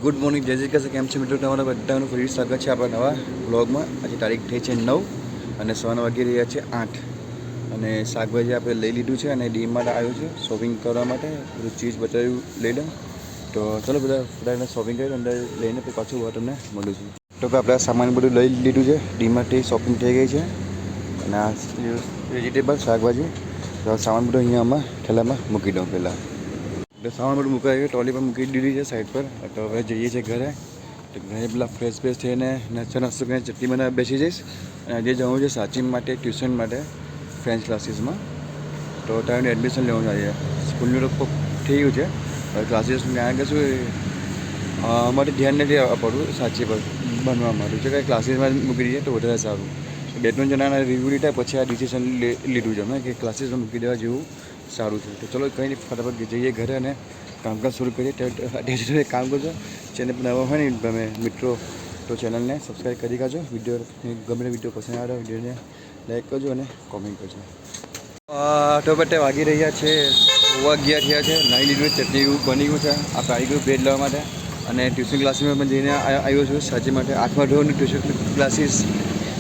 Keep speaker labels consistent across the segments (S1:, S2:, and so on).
S1: Good morning જય શ્રી કૃષ્ણ. કેમ છે મિત્રો? તમારા બધાનું ફરી સ્વાગત છે આપણા નવા વ્લોગમાં. આજે તારીખ થઈ છે 9 અને સવારના વાગી રહ્યા છે 8 અને શાકભાજી આપણે લઈ લીધું છે અને ડી માટે આવ્યું છે શોપિંગ કરવા માટે. બધું ચીઝ બતાવ્યું લઈ લઉં તો ચલો બધા ફટાફટ શોપિંગ કરી અંદર લઈને પછી પાછું તમને મળું છું. તો આપણે સામાન બધું લઈ લીધું છે. ડીમાંથી શોપિંગ થઈ ગઈ છે અને આ વેજીટેબલ શાકભાજી સામાન બધું અહીંયા આમાં ઠેલામાં મૂકી દઉં પહેલાં. એટલે સામાન બધું મુકાય ટ્રોલી પર મૂકી દીધી છે સાઈડ પર. તો હવે જઈએ છીએ ઘરે. તો ઘરે પેલા ફ્રેશ થઈને નાસ્તો કરીને ચટણી બનાવવા બેસી જઈશ. અને આજે જવું છે સાચી માટે ટ્યુશન માટે ફ્રેન્ચ ક્લાસીસમાં. તો ત્યાં એડમિશન લેવાનું છે. સ્કૂલનું તો થઈ ગયું છે. હવે ક્લાસીસ ત્યાં કે શું અમારે ધ્યાન નથી આપવાનું સાચી પર બનવા માટે છે કે ક્લાસીસમાં મૂકી દઈએ તો વધારે સારું. 2-3 જણાના રિવ્યૂ લીધા પછી આ ડિસિઝન લીધું છે અમે કે ક્લાસીસમાં મૂકી દેવા જેવું સારું છે. તો ચલો કંઈ નહીં, ફટાફટ જઈએ ઘરે અને કામકાજ શરૂ કરીએ. ત્યારે કામ કરજો. ચેનલ પર નવા હોય ને તમે મિત્રો તો ચેનલને સબસ્ક્રાઈબ કરી કાઢજો. વિડીયો ગમે વિડીયો પસંદ આવે વિડીયોને લાઈક કરજો અને કોમેન્ટ કરજો. તો બટે વાગી રહ્યા છે 11 થયા છે. નાઈ લીધું ચટણી બની ગયું છે. આપણે આવી ગયું ભેટ લેવા માટે અને ટ્યુશન ક્લાસીસમાં પણ જઈને આવ્યો છું સાચી માટે. 8મા ધોરણની ટ્યુશન ક્લાસીસ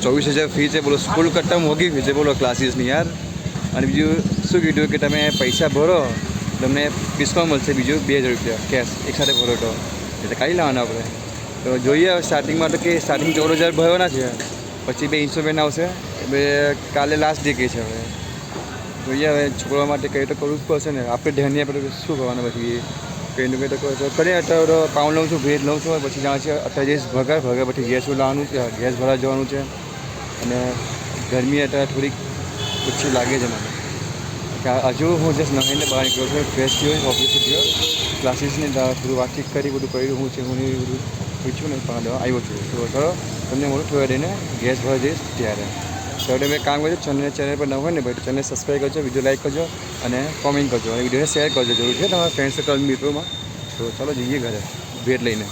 S1: 24,000 ફી છે. બોલો સ્કૂલ કરતાં મોંઘી ફી છે બોલો ક્લાસીસની યાર. અને બીજું શું કીધું કે તમે પૈસા ભરો તમને ડિસ્કાઉન્ટ મળશે બીજું 2,000 રૂપિયા કેશ એકસાથે ભરો તો. એટલે કાઢી લાવવાના આપણે. તો જોઈએ હવે સ્ટાર્ટિંગમાં તો કે સ્ટાર્ટિંગ 14,000 ભરવાના છે. પછી 2 ઇન્સ્ટોલમેન્ટ આવશે. હવે કાલે લાસ્ટ ડે કહે છે. હવે જોઈએ હવે છોકરા માટે કંઈ તો કરવું જ પડશે ને. આપણે ધ્યાન નહીં આપણે શું કરવાના પછી કંઈ તો કરીએ. અત્યારે પાઉં લઉં છું ભેટ લઉં છું. પછી જાણ છે અત્યારે જઈશ ભગાર પછી ગેસ લાવવાનું છે. ગેસ ભરવા જવાનું છે. અને ગરમી અત્યારે થોડીક ઓછી લાગે છે મને. હજુ હું જસ્ટ નહાઈને બહાર નીકળ્યો છું. ફ્રેશ થયો ઓફિસથી થયો ક્લાસીસની થોડું વાતચીત કરી બધું કર્યું હું છે હું બધું પૂછ્યું ને પણ આવ્યો છું. તો ચલો તમને મોડું થોડા દઈને ગેસ ભરવા જઈશ ત્યારે. તો મેં કામ કર્યું ચેનલ પર ન હોય ને ભાઈ ચેનલ સબસ્ક્રાઈબ કરજો, વિડીયો લાઈક કરજો અને કોમેન્ટ કરજો અને વિડીયોને શેર કરજો જરૂર છે તમારા ફ્રેન્ડ સર્કલ મિત્રોમાં. તો ચાલો જઈએ ઘરે ભેટ લઈને.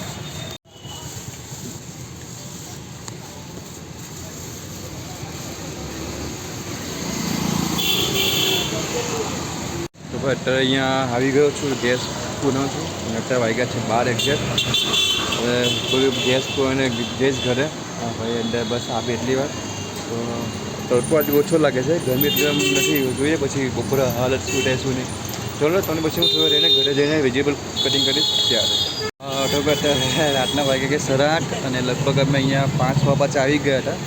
S1: તો ભાઈ અત્યારે અહીંયા આવી ગયો છું. ગેસ પૂરવાનું છું અને અત્યારે વાગ્યા છે 12 એક્ઝેક્ટ. હવે થોડું ગેસ પૂરને જઈશ ઘરે. હા ભાઈ અંદર બસ આપે એટલી વાર. તો તડકો આજે ઓછો લાગે છે. ગરમી એકદમ નથી. જોઈએ પછી બપોરે હાલત શું થાય શું નહીં. ચલો તમને પછી હું થોડું રહીને ઘરે જઈને વેજીટેબલ કટિંગ કરીશ ત્યારે. તો અત્યારે રાતના વાગ્યા કે 8:30 અને લગભગ અમે અહીંયા 5 વાગ્યા આવી ગયા હતા.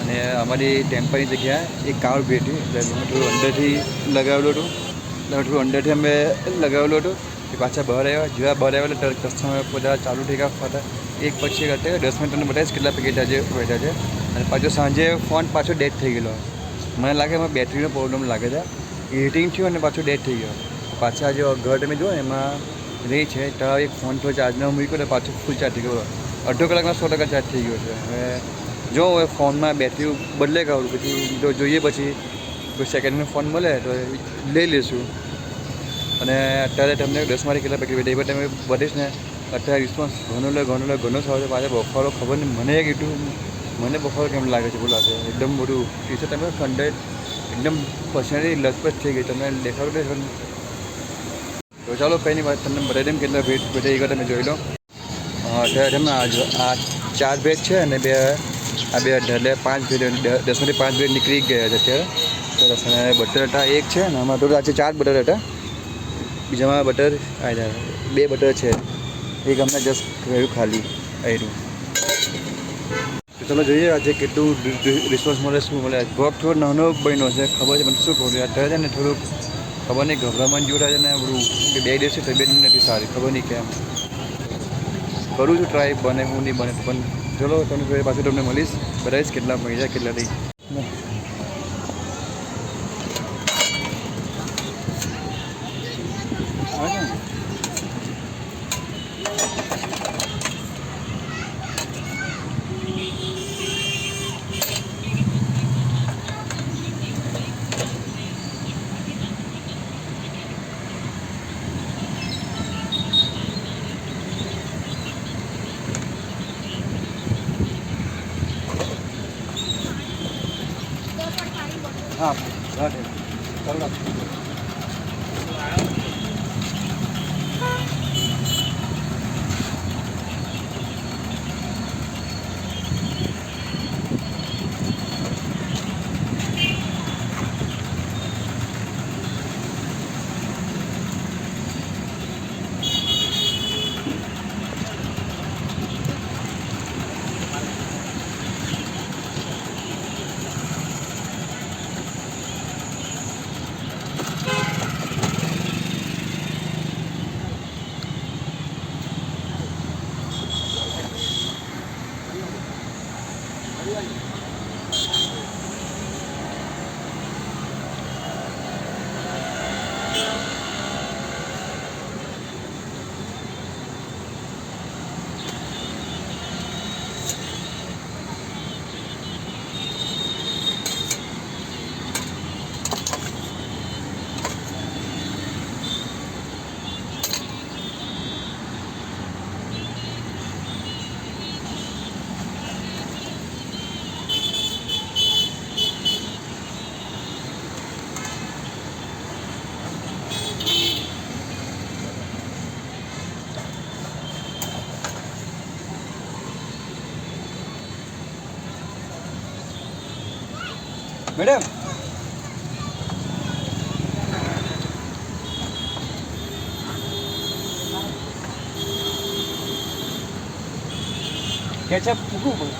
S1: અને અમારી ટેમ્પરની જગ્યાએ એક કાર ભેટી એટલે અમે થોડું અંદરથી લગાવેલું હતું. થોડું અંદરથી અમે લગાવેલું હતું. પાછા બહાર આવ્યા. જેવા બહાર આવ્યા એટલે કસ્ટમર બધા ચાલુ થઈ ગયા ફટા એક પછી એક. અત્યારે 10 મિનિટ તમને બતાવીશ કેટલા પેકેટ આજે બેઠા છે. અને પાછો સાંજે ફોન પાછો ડેડ થઈ ગયેલો. મને લાગે એમાં બેટરીનો પ્રોબ્લેમ લાગે છે. હીટિંગ થયું અને પાછો ડેડ થઈ ગયો. પાછા જે ઘર તમે જુઓ ને એમાં રહી છે તો એક ફોન થોડો ચાર્જમાં મૂક્યો તો પાછો ફૂલ ચાર્જ થઈ ગયો. અડધો કલાકમાં 100% ચાર્જ થઈ ગયો છે. હવે જો હવે ફોનમાં બેટરી બદલે કાઢું પછી તો જોઈએ પછી કોઈ સેકન્ડ હેન્ડ ફોન મળે તો લઈ લઈશું. અને અત્યારે તમને 10માંથી કેટલા પેકેટ બેઠા એ પણ તમે બતાવીશ ને. અત્યારે રિસ્પોન્સ ઘણો સારો છે. પાછા બફારો ખબર નહીં મને કીધું મને બફારો કેમ લાગે છે બોલાશે એકદમ બધું ટી શર્ટ તમે ઠંડે એકદમ પછાડી લચપચ થઈ ગઈ. તમે દેખાડો દે તો ચાલો કંઈ નહીં વાત તમને બતાવી દઉં કેટલા ભેટ બેઠા એ તમે જોઈ લો. અત્યારે તમે આ 4 ભેટ છે અને બે 18 એટલે 5 ભેટ 10માંથી 5 ભેટ નીકળી ગયા છે અત્યારે. સરસ. અને બટર એક છે અને આમાં તો આજે 4 બટર હતા. બીજામાં બટર 2 બટર છે. એક અમને જસ્ટ રહ્યું ખાલી આવ્યું. તો ચાલો જોઈએ આજે કેટલું રિસ્પોન્સ મળે શું મળે. ભોગ થોડો નાનો બન્યો છે ખબર છે મને શું કહું અત્યારે છે ને થોડુંક ખબર નહીં ગભરામણ જેવું થાય છે ને બધું કે 2 દિવસથી તબિયત નથી સારી ખબર નહીં કેમ. કરું છું ટ્રાય બને હું નહીં બને પણ ચલો તમને પાછું તમને મળીશ બતાવીશ કેટલા મળી જાય કેટલા નહીં. હા ચાલો મેડમ કેચઅપ મૂકવું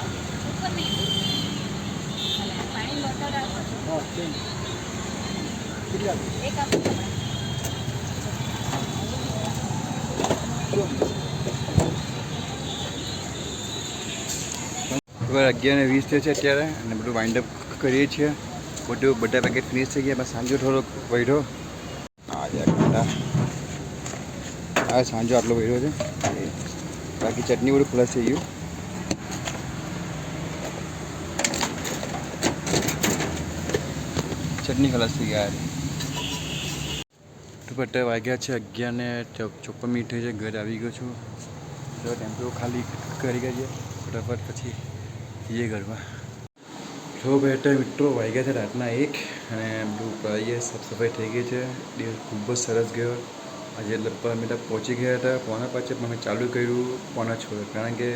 S1: પડે 11:20 થયો છે અત્યારે અને બધું વાઇન્ડ અપ કરીએ છીએ. બધા પેકેટ ફિનિશ થઈ ગયા. સાંજો થોડોક વઢ્યો આ સાંજો આટલો વઢ્યો છે. બાકી ચટણી બધું પ્લસ થઈ ગયું. ચટણી ખલાસ થઈ ગયા. દુપટ્ટા વાગ્યા છે 11:54 થઈ છે. ઘરે આવી ગયો છું. તો ટેમ્પો ખાલી કરી ગયા ફટાફટ પછી જઈએ ઘરમાં. જો બેટા મિત્રો વાગ્યા છે રાતના 1 અને બધું કરીએ. સાફ સફાઈ થઈ ગઈ છે. દિવસ ખૂબ જ સરસ ગયો. આજે લગભગ અમે ત્યાં પહોંચી ગયા હતા 5:45. અમે ચાલુ કર્યું 5:06 કારણ કે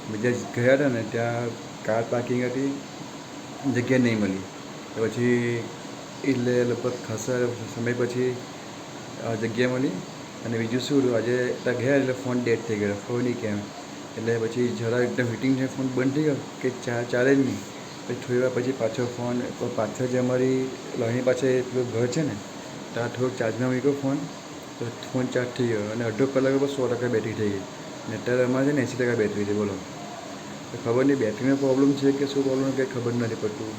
S1: બીજા ગયા હતા ને ત્યાં કાર પાર્કિંગ હતી, જગ્યા નહીં મળી. તો પછી એટલે લગભગ ખાસા સમય પછી જગ્યા મળી. અને બીજું શું આજે ત્યાં ગયા એટલે ફોન ડેડ થઈ ગયો. ખબર નહીં કેમ. એટલે પછી જરા એકદમ હીટિંગ છે, ફોન બંધ થઈ ગયો કે ચાલે જ નહીં. પછી થોડી વાર પછી પાછો ફોન પાછળ જે અમારી લોહીની પાછળ એટલું ઘર છે ને ત્યાં થોડોક ચાર્જમાં મૂક્યો ફોન, તો ફોન ચાર્જ થઈ ગયો અને અડધો કલાક પર 100% બેટરી થઈ ગઈ. ને અત્યારે અમારે છે ને 80% બેટરી છે. બોલો, તો ખબર નહીં બેટરીનો પ્રોબ્લેમ છે કે શું પ્રોબ્લેમ કંઈ ખબર નથી પડતું.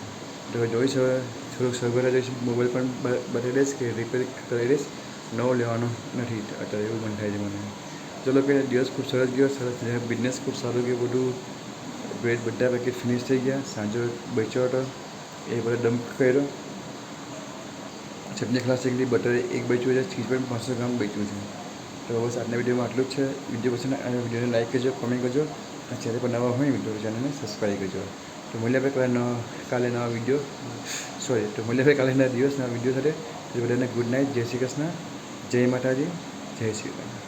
S1: તો જોઈશ હવે થોડુંક સગવડ જઈશ. મોબાઈલ પણ બતાવી દઈશ કે રિપેર કરી દઈશ. નવો લેવાનો નથી અત્યારે એવું મન થાય છે મને. ચલો કે દિવસ ખૂબ સરસ ગયો. સરસ બિઝનેસ ખૂબ સારું ગયો. બધું બધા પેકેટ ફિનિશ થઈ ગયા. સાંજો બચ્યો હતો એ બધો ડમ્પ કર્યો. ચટણી ખલાસ થઈ ગઈ. બટર 1 બચ્યું છે. ચીઝ પણ 500 ગ્રામ બચ્યું છે. તો બસ આજના વિડીયોમાં આટલું જ છે. વિડીયો પસંદ આવે વિડીયોને લાઈક કરજો, કોમેન્ટ કરજો. આ ચેનલ પર નવા હોય મિત્રો ચેનલને સબસ્ક્રાઈબ કરજો. તો મળીએ આપણે કાલે નવા વિડીયો તો મળીએ આપણે કાલે દિવસ નવા વિડીયો સાથે. બધાને ગુડ નાઇટ. જય શ્રી કૃષ્ણ. જય માતાજી. જય શ્રી રામ.